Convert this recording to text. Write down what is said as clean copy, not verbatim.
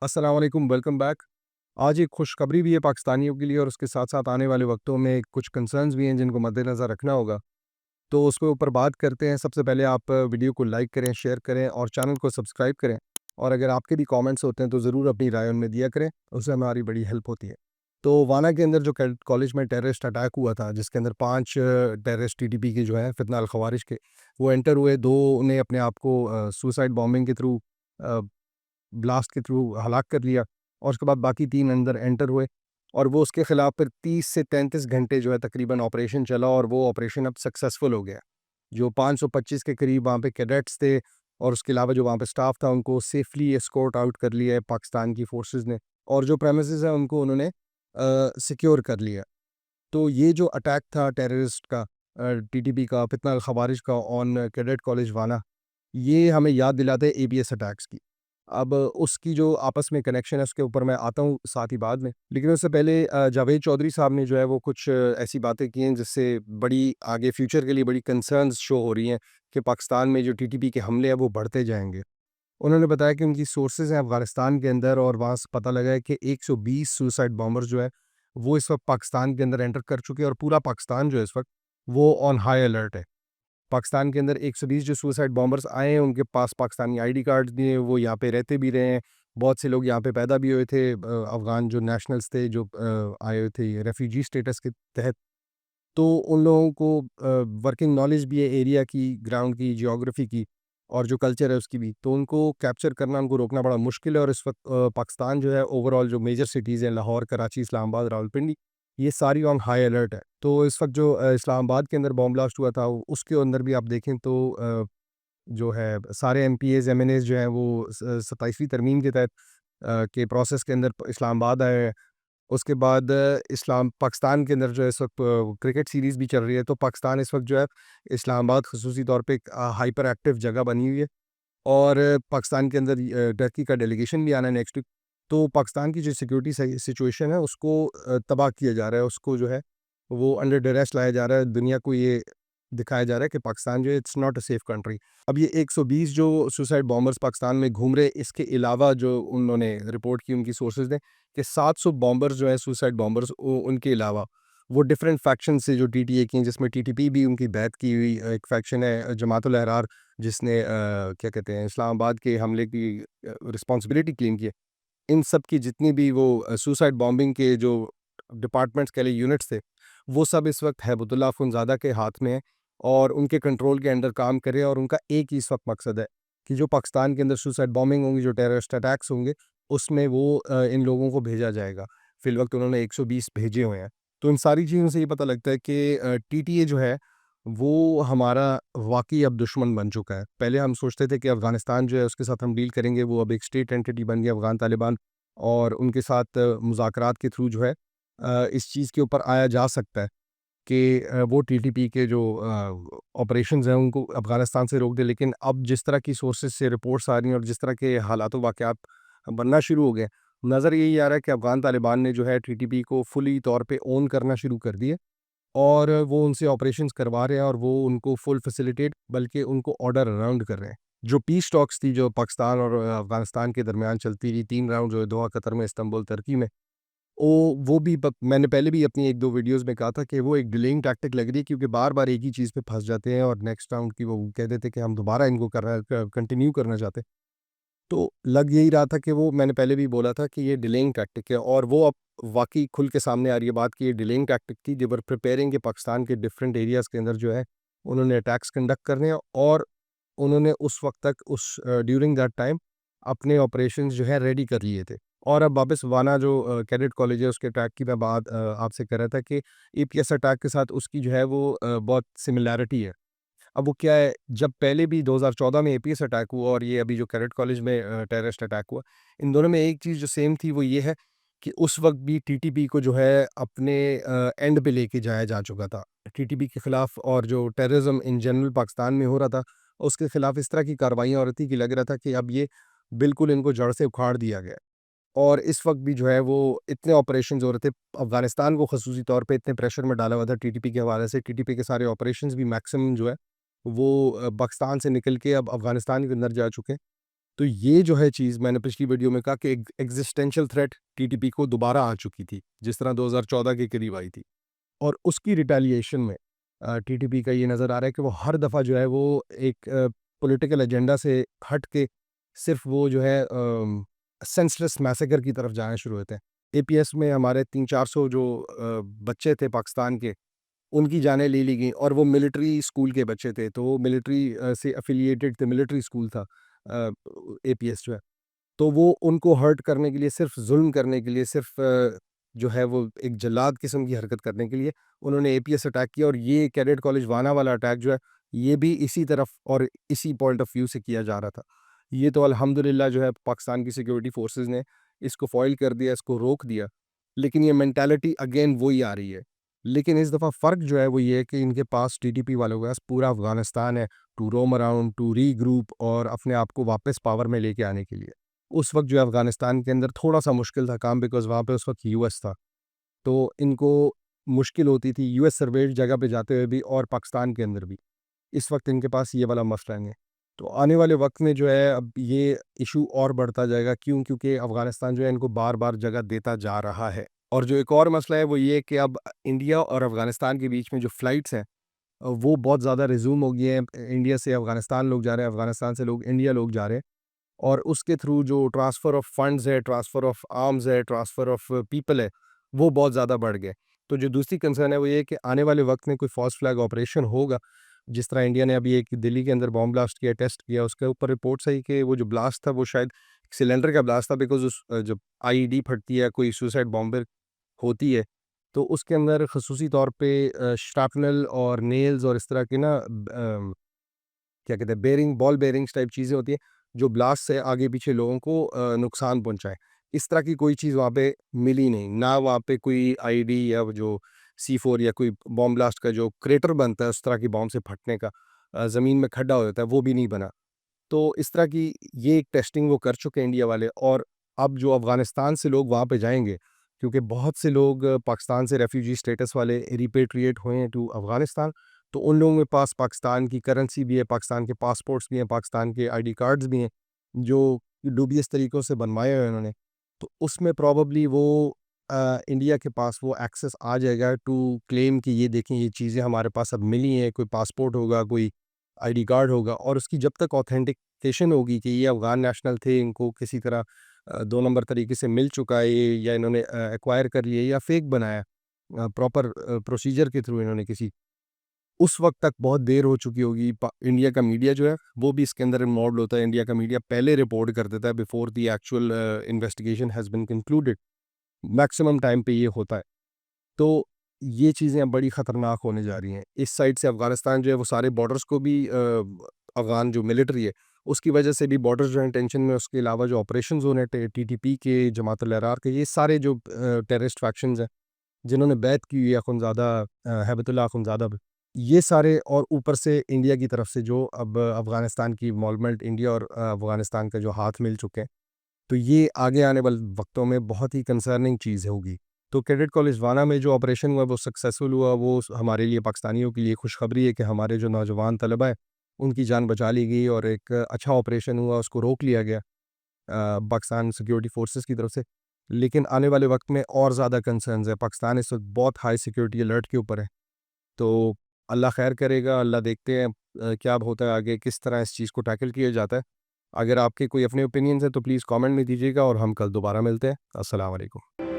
अस्सलाम वालेकुम, welcome back. आज एक खुशखबरी भी है पाकिस्तानियों के लिए और उसके साथ-साथ आने वाले वक्तों में कुछ कंसर्न्स भी हैं जिनको मद्देनज़र रखना होगा। तो उसके ऊपर बात करते हैं। सबसे पहले आप वीडियो को लाइक करें, शेयर करें और चैनल को सब्सक्राइब करें। और अगर आपके भी कमेंट्स होते हैं तो ज़रूर अपनी राय उनमें दिया करें, उससे हमारी बड़ी हेल्प होती है। तो वाना के अंदर जो कॉलेज में टेररिस्ट अटैक हुआ था जिसके अंदर 5 टेररिस्ट टीटीपी के जो हैं फितना अल खवारिज के, वो एंटर हुए। 2 ने अपने आप को सुसाइड बॉम्बिंग के थ्रू अ ब्लास्ट के थ्रू हलाक कर लिया और उसके बाद बाकी 3 अंदर एंटर हुए और वो उसके खिलाफ फिर 30 से 33 घंटे जो है तकरीबन ऑपरेशन चला और वो ऑपरेशन अब सक्सेसफुल हो गया। जो 525 के करीब वहाँ पे कैडेट्स थे और उसके अलावा जो वहाँ पे स्टाफ था उनको सेफली एस्कॉर्ट आउट कर लिया है पाकिस्तान की फोर्सेस ने और जो प्रेमिसेस है उनको उन्होंने सिक्योर कर लिया। तो ये जो अटैक था टेररिस्ट का, टीटीपी का, फितना अल खवारिज का ऑन कैडेट कॉलेज वाना, ये हमें याद दिलाता है एबीएस अटैक्स की। अब उसकी जो आपस में कनेक्शन है उसके ऊपर मैं आता हूँ साथ ही बाद में। लेकिन उससे पहले जावेद चौधरी साहब ने जो है वो कुछ ऐसी बातें की हैं जिससे बड़ी आगे फ्यूचर के लिए बड़ी कंसर्न्स शो हो रही हैं कि पाकिस्तान में जो टीटीपी के हमले हैं वो बढ़ते जाएँगे। उन्होंने बताया कि उनकी सोर्सेज़ हैं अफ़गानिस्तान के अंदर और वहाँ से पता लगा है कि 120 सुसाइड बॉम्बर्स जो है वो इस वक़्त पाकिस्तान के अंदर एंटर कर चुके हैं और पूरा पाकिस्तान जो है इस वक़्त वो ऑन हाई अलर्ट है। पाकिस्तान के अंदर 120 जो सुसाइड बॉम्बर्स आए हैं, उनके पास पाकिस्तानी आईडी कार्ड्स भी हैं, वो यहाँ पे रहते भी रहे हैं। बहुत से लोग यहाँ पे पैदा भी हुए थे, अफ़गान जो नेशनल्स थे, जो आए हुए थे रेफ्यूजी स्टेटस के तहत। तो उन लोगों को वर्किंग नॉलेज भी है एरिया की, ग्राउंड की, जियोग्राफी की और जो कल्चर है उसकी भी। तो उनको कैप्चर करना, उनको रोकना बड़ा मुश्किल है और इस वक़्त पाकिस्तान जो है ओवरऑल जो मेजर सिटीज़ हैं, लाहौर, कराची, इस्लामाबाद, रावलपिंडी, ये सारी ऑन हाई अलर्ट है। तो इस वक़्त जो इस्लामाबाद के अंदर बॉम्ब ब्लास्ट हुआ था, उसके अंदर भी आप देखें तो जो है सारे एमपीएज़, एमएनएज़ जो हैं वो 27वीं तरमीम के तहत के प्रोसेस के अंदर इस्लामाबाद आए हैं। उसके बाद इस्लाम पाकिस्तान के अंदर जो है इस वक़्त क्रिकेट सीरीज़ भी चल रही है, तो पाकिस्तान इस वक़्त जो है इस्लामाबाद ख़ुसूसी तौर पे एक हाइपर एक्टिव जगह बनी हुई है और पाकिस्तान के अंदर टर्की का डेलीगेशन भी आना है नेक्स्ट वीक। तो पाकिस्तान की जो सिक्योरिटी सिचुएशन है उसको तबाह किया जा रहा है, उसको जो है वो अंडर duress लाया जा रहा है। दुनिया को ये दिखाया जा रहा है कि पाकिस्तान जो है it's not a safe country. अब ये 120 जो सुसाइड बॉम्बर्स पाकिस्तान में घूम रहे, इसके अलावा जो उन्होंने रिपोर्ट की उनकी सोर्सेज़ ने कि 700 बॉम्बर्स जो हैं सुसाइड बॉम्बर्स, उनके अलावा वो डिफरेंट फैक्शन से जो टीटीए की हैं, जिसमें टीटीपी भी उनकी बैत की हुई एक फैक्शन है, जमातुल अहरार, जिसने क्या कहते हैं इस्लामाबाद के हमले की रिस्पॉन्सिबिलिटी क्लेम की है। इन सब की जितनी भी वो सुसाइड बॉम्बिंग के जो डिपार्टमेंट्स के लिए यूनिट्स थे, वो सब इस वक्त हैबतुल्लाह अख़ुंज़ादा के हाथ में है और उनके कंट्रोल के अंडर काम कर रहे हैं और उनका एक ही इस वक्त मकसद है कि जो पाकिस्तान के अंदर सुसाइड बॉम्बिंग होंगी, जो टेररिस्ट अटैक्स होंगे, उसमें वो इन लोगों को भेजा जाएगा। फ़िलवक़्त उन्होंने 120 भेजे हुए हैं। तो इन सारी चीज़ों से ये पता लगता है कि टीटीए जो है वो हमारा वाक़ई अब दुश्मन बन चुका है। पहले हम सोचते थे कि अफ़गानिस्तान जो है उसके साथ हम डील करेंगे, वो अब एक स्टेट एंटिटी बन गया अफ़गान तालिबान और उनके साथ मुज़ाकरात के थ्रू जो है इस चीज़ के ऊपर आया जा सकता है कि वो टीटीपी के जो ऑपरेशंस हैं उनको अफ़गानिस्तान से रोक दें। लेकिन अब जिस तरह की सोर्सेज़ से रिपोर्ट्स आ रही हैं और जिस तरह के हालात वाक़यात बनना शुरू हो गए, नज़र यही आ रहा है कि अफ़गान तालिबान ने जो है टीटीपी को फुली तौर पे ओन करना शुरू कर दिया और वो उनसे ऑपरेशंस करवा रहे हैं और वो उनको फुल फैसिलिटेट बल्कि उनको ऑर्डर अराउंड कर रहे हैं। जो पीस टॉक्स थी जो पाकिस्तान और अफ़गानिस्तान के दरमियान चलती रही 3 राउंड जो है दोहा, कतर में, इस्तांबुल, तुर्की में, वो भी मैंने पहले भी अपनी 1-2 वीडियोज़ में कहा था कि वो एक डिलेइंग टैक्टिक लग रही है क्योंकि बार-बार एक ही चीज़ पे फँस जाते हैं और नेक्स्ट राउंड की वो कह देते हैं कि हम दोबारा इनको कंटिन्यू करना चाहते हैं। तो लग यही रहा था कि वो मैंने पहले भी बोला था कि ये डिलेइंग टैक्टिक है और वो अब वाक़ई खुल के सामने आ रही है बात कि ये डिलेइंग टैक्टिक थी। दे वर प्रिपेयरिंग कि पाकिस्तान के डिफरेंट एरियाज़ के अंदर जो है उन्होंने अटैक्स कंडक्ट करने हैं और उन्होंने उस वक़्त तक ड्यूरिंग दैट टाइम अपने ऑपरेशंस जो है रेडी कर लिए थे। और अब वापस वाना जो कैडेट कॉलेज है उसके अटैक की मैं बात आपसे कर रहा था कि एपीएस अटैक के साथ उसकी जो है वो बहुत सिमिलैरिटी है। अब वो क्या है, जब पहले भी 2014 में एपीएस अटैक हुआ और ये अभी जो कैडेट कॉलेज में टेररिस्ट अटैक हुआ, इन दोनों में एक चीज़ जो सेम थी वो ये है कि उस वक़्त भी टीटीपी को जो है अपने एंड पे लेके जाया जा चुका था। टीटीपी के खिलाफ और जो टेररिज़्म इन जनरल पाकिस्तान में हो रहा था, उसके खिलाफ इस तरह की कार्रवाइयाँ हो रही थी कि लग रहा था कि अब ये बिल्कुल इनको जड़ से उखाड़ दिया गया है। और इस वक़्त भी जो है वो इतने ऑपरेशंस हो रहे थे, अफ़गानिस्तान को ख़ुसूसी तौर पे इतने प्रेशर में डाला हुआ था टीटीपी के हवाले से, टीटीपी के सारे ऑपरेशंस भी मैक्सिमम जो है वो पाकिस्तान से निकल के अब अफ़गानिस्तान के अंदर जा चुके हैं। तो ये जो है चीज़ मैंने पिछली वीडियो में कहा कि एक एग्जिस्टेंशियल थ्रेट टीटीपी को दोबारा आ चुकी थी, जिस तरह 2014 के करीब आई थी। और उसकी रिटेलिएशन में टीटीपी का ये नज़र आ रहा है कि वो हर दफ़ा जो है वो एक पॉलिटिकल एजेंडा से हट के सिर्फ वो जो है सेंसलेस मैसेकर की तरफ जाना शुरू होते हैं। एपीएस में हमारे 300-400 जो बच्चे थे पाकिस्तान के, उनकी जानें ले ली गईं और वो मिलिट्री स्कूल के बच्चे थे, तो वो मिलिट्री से एफ़िलिएटेड थे, मिलिट्री स्कूल था एपीएस जो है। तो वो उनको हर्ट करने के लिए, सिर्फ़ ज़ुल्म करने के लिए, सिर्फ़ जो है वो एक जल्लाद किस्म की हरकत करने के लिए उन्होंने एपीएस अटैक किया। और ये कैडेट कॉलेज वाना वाला अटैक जो है, ये भी इसी तरफ और इसी पॉइंट ऑफ व्यू से किया जा रहा था। ये तो अल्हम्दुलिल्लाह जो है पाकिस्तान की सिक्योरिटी फोर्सेस ने इसको फ़ॉइल कर दिया, इसको रोक दिया। लेकिन ये मेंटालिटी अगेन वही आ रही है। लेकिन इस दफ़ा फ़र्क जो है वो ये है कि इनके पास टीटीपी वालों के पास पूरा अफ़गानिस्तान है, to roam around, to regroup और अपने आप को वापस पावर में लेके आने के लिए। उस वक़्त जो है अफ़गानिस्तान के अंदर थोड़ा-सा मुश्किल था काम, बिकॉज़ वहाँ पे उस वक़्त यूएस था। तो इनको मुश्किल होती थी यूएस सर्वेल्ड जगह पे जाते हुए भी और पाकिस्तान के अंदर भी। इस वक़्त इनके पास ये वाला मसला नहीं है। तो आने वाले वक़्त में जो है अब ये इश्यू और बढ़ता जाएगा, क्यों? क्योंकि अफ़गानिस्तान जो है इनको बार-बार जगह देता जा रहा है। और जो एक और मसला है वो ये है कि अब इंडिया और अफ़गानिस्तान के बीच में जो फ़्लाइट्स हैं वो बहुत ज़्यादा रिज़्यूम हो गई हैं। इंडिया से अफ़गानिस्तान लोग जा रहे हैं, अफ़गानिस्तान से लोग इंडिया लोग जा रहे हैं। और उसके थ्रू जो ट्रांसफ़र ऑफ फंड्स है, ट्रांसफ़र ऑफ आर्म्स है, ट्रांसफ़र ऑफ पीपल है, वो बहुत ज़्यादा बढ़ गए। तो जो दूसरी कंसर्न है वो ये है कि आने वाले वक़्त में कोई फ़ॉल्स फ्लैग ऑपरेशन होगा, जिस तरह इंडिया ने अभी एक दिल्ली के अंदर बॉम्ब ब्लास्ट किया, टेस्ट किया, उसके ऊपर रिपोर्ट्स आई कि वो जो ब्लास्ट था वो शायद सिलेंडर का ब्लास्ट था, बिकॉज़ जब आईईडी फटती है, कोई सुसाइड बॉम्बर होती है, तो उसके अंदर ख़ुसूसी तौर पे श्रैपनल और नेल्स और इस तरह के ना क्या कहते हैं, बेरिंग, बॉल बेरिंग्स टाइप चीज़ें होती हैं, जो ब्लास्ट से आगे-पीछे लोगों को नुकसान पहुँचाएँ। इस तरह की कोई चीज़ वहाँ पे मिली नहीं। ना वहाँ पे कोई आईईडी या वो जो C4 या कोई बॉम्ब ब्लास्ट का जो क्रेटर बनता है, उस तरह की बॉम्ब से फटने का ज़मीन में खड्डा हो जाता है, वो भी नहीं बना। तो इस तरह की ये एक टेस्टिंग वो कर चुके हैं इंडिया वाले। और अब जो अफ़गानिस्तान से लोग वहाँ पे जाएँगे, क्योंकि बहुत से लोग पाकिस्तान से रेफ्यूजी स्टेटस वाले रिपेट्रिएट हुए हैं टू अफ़गानिस्तान, तो उन लोगों के पास पाकिस्तान की करेंसी भी है, पाकिस्तान के पासपोर्ट्स भी हैं, पाकिस्तान के आईडी कार्ड्स भी हैं, जो डूबियस तरीक़ों से बनवाए हुए हैं उन्होंने। तो उसमें प्रोबेबली वो इंडिया के पास वो एक्सेस आ जाएगा टू क्लेम कि ये देखें, ये चीज़ें हमारे पास अब मिली हैं, कोई पासपोर्ट होगा, कोई आईडी कार्ड होगा, और उसकी जब तक ऑथेंटिकेशन होगी कि ये अफ़गान नेशनल थे, इनको किसी तरह 2 नंबर तरीके से मिल चुका है ये, या इन्होंने एक्वायर कर लिया या फेक बनाया प्रॉपर प्रोसीजर के थ्रू इन्होंने किसी, उस वक़्त तक बहुत देर हो चुकी होगी। प इंडिया का मीडिया जो है वो भी इसके अंदर इन्वॉल्व्ड होता है। इंडिया का मीडिया पहले रिपोर्ट कर देता है before the actual investigation has been concluded. Maximum time पे ये होता है। तो ये चीज़ें अब बड़ी ख़तरनाक होने जा रही हैं। इस साइड से अफ़गानिस्तान जो है वो सारे बॉर्डर्स को भी अफ़गान जो मिलिट्री है, उसकी वजह से भी बॉर्डर्स जो हैं टेंशन में। उसके अलावा जो ऑपरेशंस हो रहे हैं टीटीपी के, जमात-उल-अहरार के, ये सारे जो टेररिस्ट फैक्शंस हैं, जिन्होंने बैत की हुई है अख़ुंज़ादा हैबतुल्लाह अख़ुंज़ादा पे, ये सारे, और ऊपर से इंडिया की तरफ से जो अब अफ़गानिस्तान की इन्वॉल्वमेंट, इंडिया और अफ़गानिस्तान का जो हाथ मिल चुके हैं, तो ये आगे आने वाले वक्तों में बहुत ही कंसर्निंग चीज़ होगी। तो कैडेट कॉलेज वाना में जो ऑपरेशन हुआ वो सक्सेसफुल हुआ, वो हमारे लिए, पाकिस्तानियों के लिए खुशखबरी है कि हमारे जो नौजवान तलबा हैं उनकी जान बचा ली गई और एक अच्छा ऑपरेशन हुआ, उसको रोक लिया गया पाकिस्तान सिक्योरिटी फोर्सेस की तरफ से। लेकिन आने वाले वक्त में और ज़्यादा कंसर्न्स है। पाकिस्तान इस वक्त बहुत हाई सिक्योरिटी अलर्ट के ऊपर है। तो अल्लाह खैर करेगा, अल्लाह देखते हैं क्या होता है आगे, किस तरह इस चीज़ को टैकल किया जाता है। अगर आपके कोई अपने ओपिनियंस हैं तो प्लीज़ कमेंट में दीजिएगा और हम कल दोबारा मिलते हैं। अस्सलाम वालेकुम।